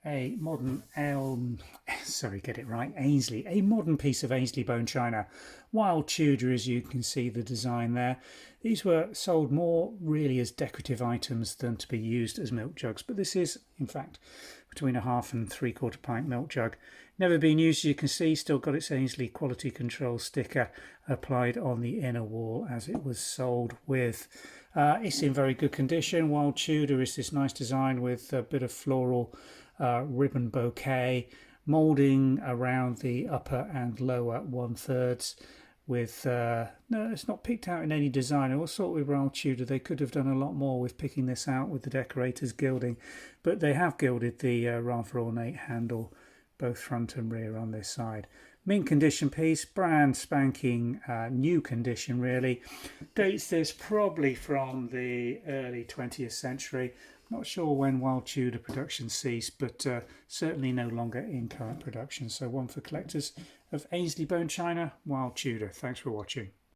a modern Aynsley, a modern piece of Aynsley bone china. Wild Tudor, as you can see the design there. These were sold more really as decorative items than to be used as milk jugs, but this is in fact between a half and 3/4 pint milk jug. Never been used, as you can see, still got its Aynsley quality control sticker applied on the inner wall as it was sold with. It's in very good condition. Wild Tudor is this nice design with a bit of floral ribbon bouquet, moulding around the upper and lower 1/3 with no, it's not picked out in any design. I always thought with Wild Tudor they could have done a lot more with picking this out with the decorators gilding, but they have gilded the rather ornate handle both front and rear on this side. Mint condition piece, brand spanking new condition really. Dates this probably from the early 20th century. Not sure when Wild Tudor production ceased, but certainly no longer in current production. So one for collectors of Aynsley bone china, Wild Tudor. Thanks for watching.